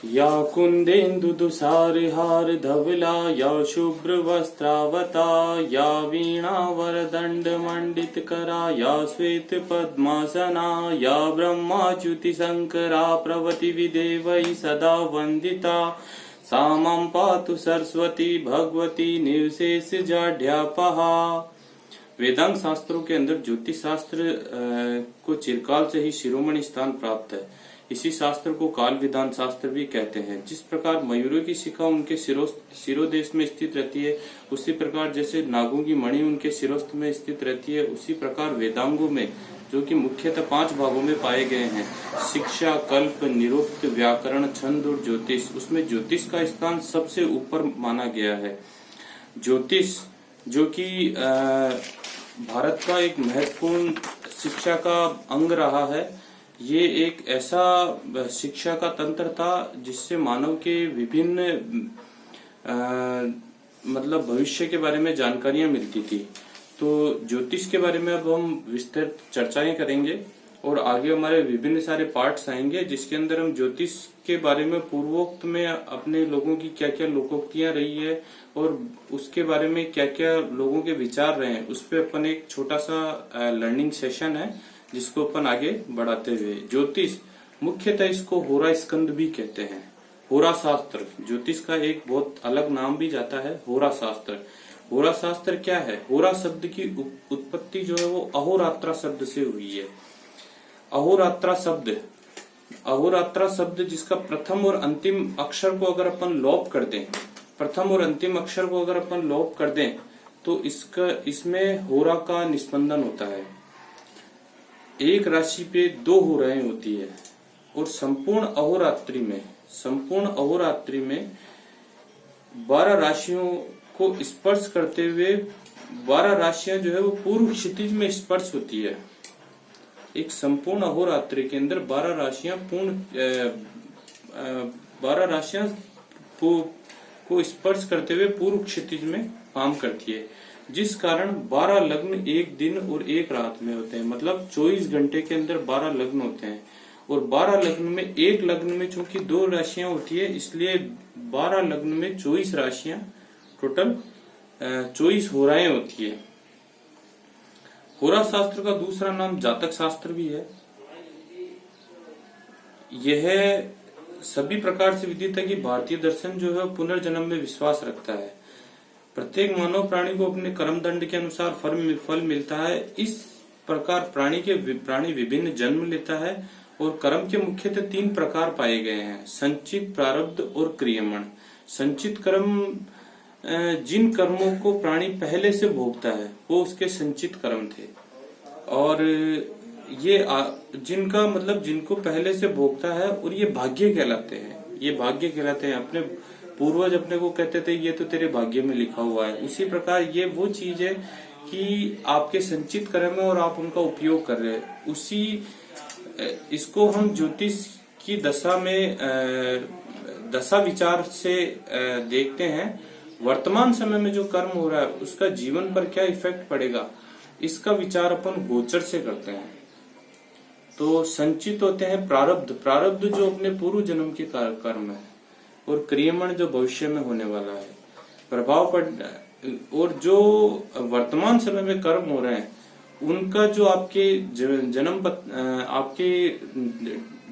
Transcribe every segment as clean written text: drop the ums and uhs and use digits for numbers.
या कुन्देन्दुदुसारहार धवला या शुभ्रवस्त्रावता या वीणावरदण्डमण्डितकरा या श्वेतपद्मासना या ब्रह्माच्युतिशङ्करा प्रभृतिविदेवैः सदा वन्दिता सा मां पातु सरस्वती भगवती निर्विशेषजाड्यापहा। वेदांग शास्त्रों के अंदर ज्योतिष शास्त्र को चिरकाल से ही शिरोमणि स्थान प्राप्त है। इसी शास्त्र को काल विधान शास्त्र भी कहते हैं। जिस प्रकार मयूरों की शिखा उनके शिरोदेश में स्थित रहती है, उसी प्रकार जैसे नागों की मणि उनके शिरोस्थ में स्थित रहती है, उसी प्रकार वेदांगों में जो कि मुख्यतः 5 भागों में पाए गए हैं, शिक्षा, कल्प, निरुक्त, व्याकरण, छंद और ज्योतिष, उसमें ज्योतिष का स्थान सबसे ऊपर माना गया है। ज्योतिष जो कि भारत का एक महत्वपूर्ण शिक्षा का अंग रहा है, ये एक ऐसा शिक्षा का तंत्र था जिससे मानव के विभिन्न मतलब भविष्य के बारे में जानकारियां मिलती थी। तो ज्योतिष के बारे में अब हम विस्तृत चर्चाएं करेंगे और आगे हमारे विभिन्न सारे पार्ट्स आएंगे, जिसके अंदर हम ज्योतिष के बारे में पूर्वोक्त में अपने लोगों की क्या क्या लोकोक्तियां रही है और उसके बारे में क्या क्या लोगों के विचार रहे हैं, उस पर अपन एक छोटा सा लर्निंग सेशन है जिसको अपन आगे बढ़ाते हुए, ज्योतिष मुख्यतः इसको होरा स्कंद भी कहते हैं। होरा शास्त्र ज्योतिष का एक बहुत अलग नाम भी जाता है, होरा शास्त्र। होरा शास्त्र क्या है? होरा शब्द की उत्पत्ति जो है वो अहोरात्रा शब्द से हुई है। अहोरात्रा शब्द जिसका प्रथम और अंतिम अक्षर को अगर अपन लोप कर दें, प्रथम और अंतिम अक्षर को अगर अपन लोप कर दें तो इसमें होरा का निस्पंदन होता है। एक राशि पे 2 होराएं होती है और संपूर्ण अहोरात्रि में 12 राशियों को स्पर्श करते हुए 12 राशियां जो है वो पूर्व क्षितिज में स्पर्श होती है। एक संपूर्ण अहोरात्रि के अंदर 12 राशियां को स्पर्श करते हुए पूर्व क्षितिज में काम करती है, जिस कारण 12 लग्न एक दिन और एक रात में होते हैं। मतलब 24 घंटे के अंदर 12 लग्न होते हैं और 12 लग्न में एक लग्न में चूंकि 2 राशियां होती है, इसलिए 12 लग्न में 24 राशियां, टोटल 24 होराएं होती है। होरा शास्त्र का दूसरा नाम जातक शास्त्र भी है। यह सभी प्रकार से विदित है कि भारतीय दर्शन जो है पुनर्जन्म में विश्वास रखता है। प्रत्येक मानव प्राणी को अपने कर्म दंड के अनुसार फल मिलता है। इस प्रकार प्राणी विभिन्न जन्म लेता है और कर्म के मुख्यतः 3 प्रकार पाए गए हैं, संचित, प्रारब्ध और क्रियमण। संचित कर्म जिन कर्मों को प्राणी पहले से भोगता है वो उसके संचित कर्म थे, और ये जिनका मतलब जिनको पहले से भोगता है, और ये भाग्य कहलाते हैं। अपने पूर्वज अपने को कहते थे ये तो तेरे भाग्य में लिखा हुआ है। उसी प्रकार ये वो चीज है कि आपके संचित कर्म है और आप उनका उपयोग कर रहे हैं। इसको हम ज्योतिष की दशा में दशा विचार से देखते हैं। वर्तमान समय में जो कर्म हो रहा है उसका जीवन पर क्या इफेक्ट पड़ेगा, इसका विचार अपन गोचर से करते हैं। तो संचित होते हैं प्रारब्ध जो अपने पूर्व जन्म के कर्म है, और क्रियमण जो भविष्य में होने वाला है प्रभाव पर। और जो वर्तमान समय में कर्म हो रहे हैं उनका जो आपके आपके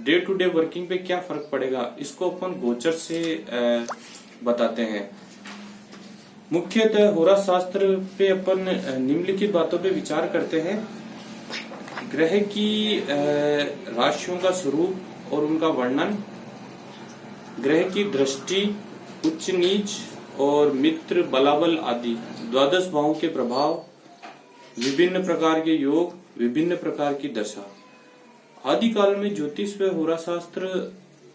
डे टू डे वर्किंग पे क्या फर्क पड़ेगा, इसको अपन गोचर से बताते हैं। मुख्यतः होरा शास्त्र पे अपन निम्नलिखित बातों पे विचार करते हैं। ग्रह की राशियों का स्वरूप और उनका वर्णन, ग्रह की दृष्टि, उच्च नीच और मित्र, बलाबल आदि, 12 भावों के प्रभाव, विभिन्न प्रकार के योग, विभिन्न प्रकार की दशा। आदिकाल में ज्योतिष व होरा शास्त्र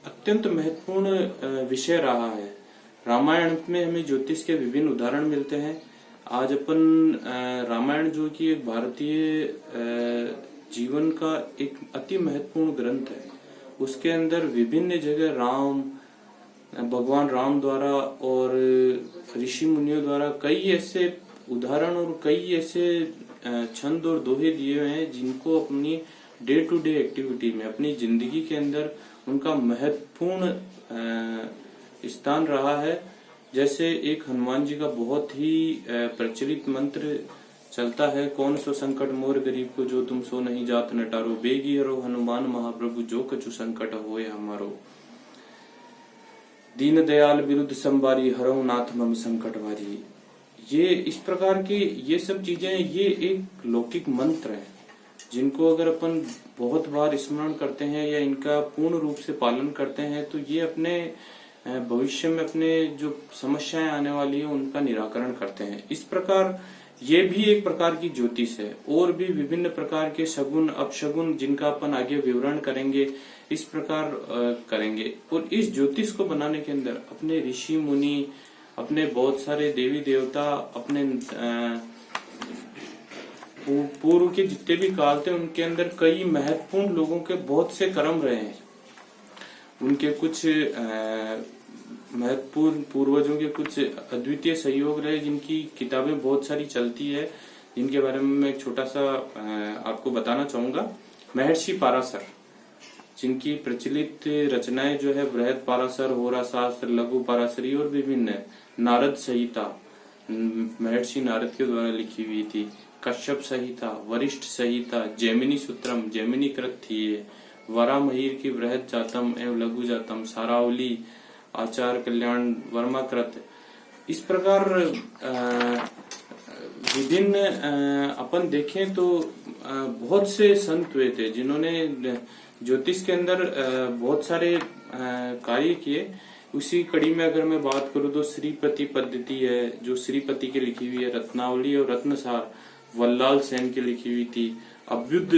अत्यंत महत्वपूर्ण विषय रहा है। रामायण में हमें ज्योतिष के विभिन्न उदाहरण मिलते हैं। आज अपन रामायण जो कि एक भारतीय जीवन का एक अति महत्वपूर्ण ग्रंथ है, उसके अंदर विभिन्न जगह भगवान राम द्वारा और ऋषि मुनियों द्वारा कई ऐसे उदाहरण और कई ऐसे छंद और दोहे दिए हुए हैं जिनको अपनी डे टू डे एक्टिविटी में, अपनी जिंदगी के अंदर उनका महत्वपूर्ण स्थान रहा है। जैसे एक हनुमान जी का बहुत ही प्रचलित मंत्र चलता है, कौन सो संकट मोर गरीब को जो तुम सो नहीं जात नटारो, बेगी हरो हनुमान महाप्रभु जो कछु संकट होए हमारो, दीन दयाल विरुद्ध संबारी हरो नाथ मम संकट भारी। ये इस प्रकार की ये सब चीजें, ये एक लौकिक मंत्र है जिनको अगर अपन बहुत बार स्मरण करते हैं या इनका पूर्ण रूप से पालन करते हैं तो ये अपने भविष्य में अपने जो समस्याएं आने वाली है उनका निराकरण करते हैं। इस प्रकार ये भी एक प्रकार की ज्योतिष है। और भी विभिन्न प्रकार के शगुन अपशगुन जिनका अपन आगे विवरण करेंगे, इस प्रकार करेंगे। और इस ज्योतिष को बनाने के अंदर अपने ऋषि मुनि, अपने बहुत सारे देवी देवता, अपने पूर्व के जितने भी काल थे उनके अंदर कई महत्वपूर्ण लोगों के बहुत से कर्म रहे हैं। उनके कुछ महत्वपूर्ण पूर्वजों के कुछ अद्वितीय सहयोग रहे जिनकी किताबें बहुत सारी चलती है, जिनके बारे में मैं एक छोटा सा आपको बताना चाहूंगा। महर्षि पाराशर, जिनकी प्रचलित रचनाएं जो है बृहद पाराशर, होरा शास्त्र, लघु पाराशरी और विभिन्न है। नारद संहिता महर्षि नारद के द्वारा लिखी हुई थी। कश्यप संहिता, वरिष्ठ संहिता, जैमिनी सूत्रम जैमिनी कृत थी ये। वरामहीर की बृहद जातम एवं लघु जातम, सारावली, आचार्य कल्याण वर्मा कृत। इस प्रकार विभिन्न अपन देखें तो बहुत से संत हुए थे जिन्होंने ज्योतिष के अंदर बहुत सारे कार्य किए। उसी कड़ी में अगर मैं बात करूं तो श्रीपति पद्धति है जो श्रीपति की लिखी हुई है। रत्नावली और रत्नसार वल्लाल सेन की लिखी हुई थी। अभ्युद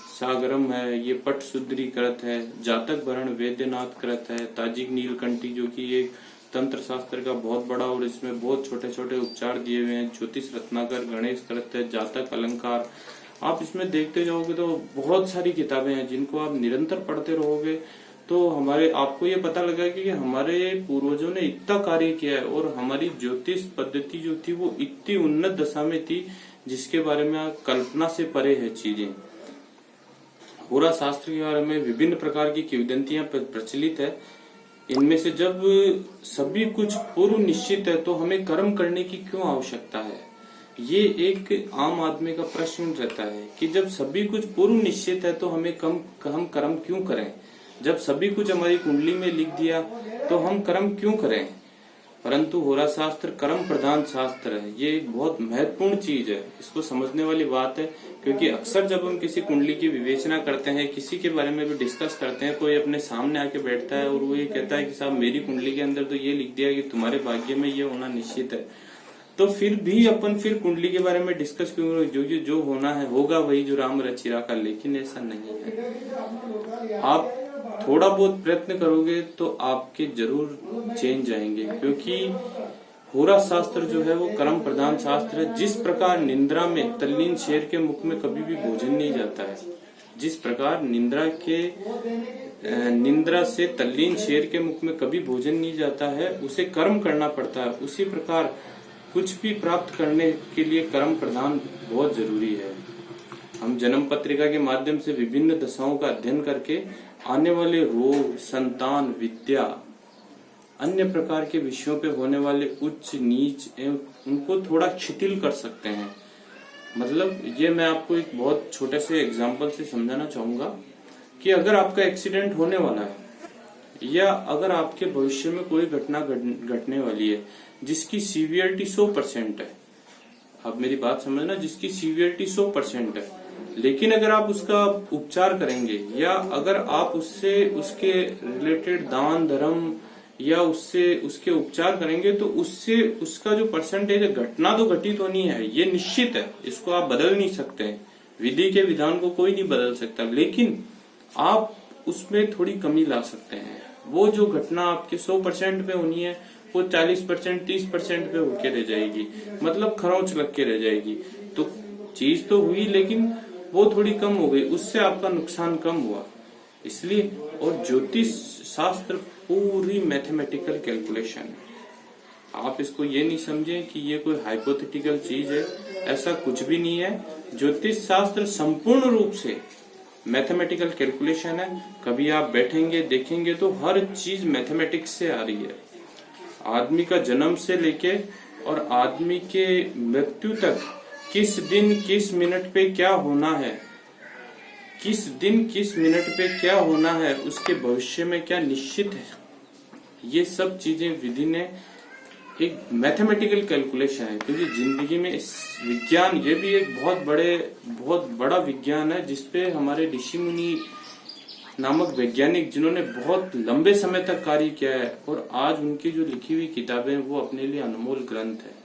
सागरम है, ये पट सुदरीकृत है। जातक भरण वैद्यनाथ कृत है। ताजिक नीलकंठी जो कि एक तंत्र शास्त्र का बहुत बड़ा और इसमें बहुत छोटे छोटे उपचार दिए हुए हैं। ज्योतिष रत्नाकर गणेश कृत है। जातक अलंकार, आप इसमें देखते जाओगे तो बहुत सारी किताबें हैं जिनको आप निरंतर पढ़ते रहोगे तो आपको ये पता लगा कि हमारे पूर्वजों ने इतना कार्य किया है और हमारी ज्योतिष पद्धति जो थी वो इतनी उन्नत दशा में थी जिसके बारे में कल्पना से परे है चीजें। होरा शास्त्र के बारे में विभिन्न प्रकार की किंवदंतियां प्रचलित है। इनमें से जब सभी कुछ पूर्व निश्चित है तो हमें कर्म करने की क्यों आवश्यकता है, ये एक आम आदमी का प्रश्न रहता है कि जब सभी कुछ पूर्व निश्चित है तो हम कर्म क्यों करें। जब सभी कुछ हमारी कुंडली में लिख दिया तो हम कर्म क्यों करें। परंतु होरा शास्त्र कर्म प्रधान शास्त्र है। ये एक बहुत महत्वपूर्ण चीज है, इसको समझने वाली बात है। क्योंकि अक्सर जब हम किसी कुंडली की विवेचना करते हैं, किसी के बारे में भी डिस्कस करते हैं, कोई अपने सामने आके बैठता है और वो ये कहता है कि साहब मेरी कुंडली के अंदर तो ये लिख दिया कि तुम्हारे भाग्य में ये होना निश्चित है, तो फिर भी अपन कुंडली के बारे में डिस्कस क्यों। जो होना है होगा वही जो राम रचिरा का। लेकिन ऐसा नहीं है। आप थोड़ा बहुत प्रयत्न करोगे तो आपके जरूर चेंज आएंगे। क्योंकि होरा शास्त्र जो है वो कर्म प्रधान शास्त्र है। जिस प्रकार निंद्रा में तल्लीन शेर के मुख में कभी भी भोजन नहीं जाता है, जिस प्रकार निंद्रा से तल्लीन शेर के मुख में कभी भोजन नहीं जाता है, उसे कर्म करना पड़ता है। उसी प्रकार कुछ भी प्राप्त करने के लिए कर्म प्रधान बहुत जरूरी है। हम जन्म पत्रिका के माध्यम से विभिन्न दशाओं का अध्ययन करके आने वाले रोग, संतान, विद्या, अन्य प्रकार के विषयों पे होने वाले उच्च नीच एवं उनको थोड़ा शिथिल कर सकते हैं। मतलब ये मैं आपको एक बहुत छोटे से एग्जांपल से समझाना चाहूंगा कि अगर आपका एक्सीडेंट होने वाला है या अगर आपके भविष्य में कोई घटना घटने वाली है जिसकी सीवियरिटी 100% है, आप मेरी बात समझना, जिसकी सीवियरिटी 100% है, लेकिन अगर आप उसका उपचार करेंगे या अगर आप उसके रिलेटेड दान धर्म या उसके उपचार करेंगे तो उससे उसका जो परसेंटेज घटना तो घटित होनी है, ये निश्चित है। इसको आप बदल नहीं सकते, विधि के विधान को कोई नहीं बदल सकता, लेकिन आप उसमें थोड़ी कमी ला सकते हैं। वो जो घटना आपके 100% पे होनी है वो 40% 30% पे होके रह जाएगी, मतलब खरोंच लग के रह जाएगी। तो चीज तो हुई लेकिन वो थोड़ी कम हो गई, उससे आपका नुकसान कम हुआ। इसलिए और ज्योतिष शास्त्र पूरी मैथमेटिकल कैलकुलेशन है। आप इसको ये नहीं समझें कि ये कोई हाइपोथेटिकल चीज है, ऐसा कुछ भी नहीं है। ज्योतिष शास्त्र संपूर्ण रूप से मैथमेटिकल कैलकुलेशन है। कभी आप बैठेंगे देखेंगे तो हर चीज मैथमेटिक्स से आ रही है। आदमी का जन्म से लेके और आदमी के मृत्यु तक किस दिन किस मिनट पे क्या होना है, किस दिन किस मिनट पे क्या होना है, उसके भविष्य में क्या निश्चित है, ये सब चीजें विधि ने एक मैथमेटिकल कैलकुलेशन है। क्योंकि जिंदगी में विज्ञान ये भी एक बहुत बड़ा विज्ञान है, जिसपे हमारे ऋषि मुनि नामक वैज्ञानिक जिन्होंने बहुत लंबे समय तक कार्य किया है, और आज उनकी जो लिखी हुई किताबें वो अपने लिए अनमोल ग्रंथ है,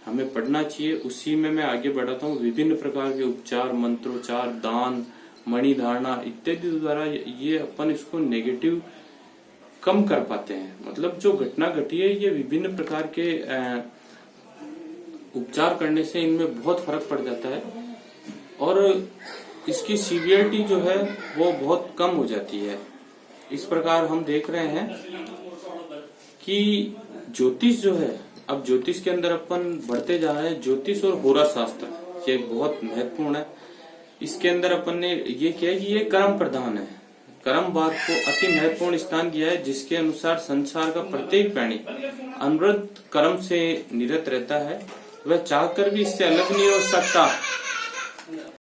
हमें पढ़ना चाहिए। उसी में मैं आगे बढ़ाता हूँ। विभिन्न प्रकार के उपचार, मंत्रोच्चार, दान, मणि धारणा इत्यादि द्वारा ये अपन इसको नेगेटिव कम कर पाते हैं। मतलब जो घटना घटी है, ये विभिन्न प्रकार के उपचार करने से इनमें बहुत फर्क पड़ जाता है, और इसकी सीवियरिटी जो है वो बहुत कम हो जाती है। इस प्रकार हम देख रहे हैं कि ज्योतिष जो है, अब ज्योतिष के अंदर अपन बढ़ते जा रहे हैं। ज्योतिष और होरा शास्त्र ये बहुत महत्वपूर्ण है। इसके अंदर अपन ने ये किया कि ये कर्म प्रधान है, कर्मवाद को अति महत्वपूर्ण स्थान दिया है, जिसके अनुसार संसार का प्रत्येक प्राणी अनवरत कर्म से निरत रहता है। वह चाहकर भी इससे अलग नहीं हो सकता।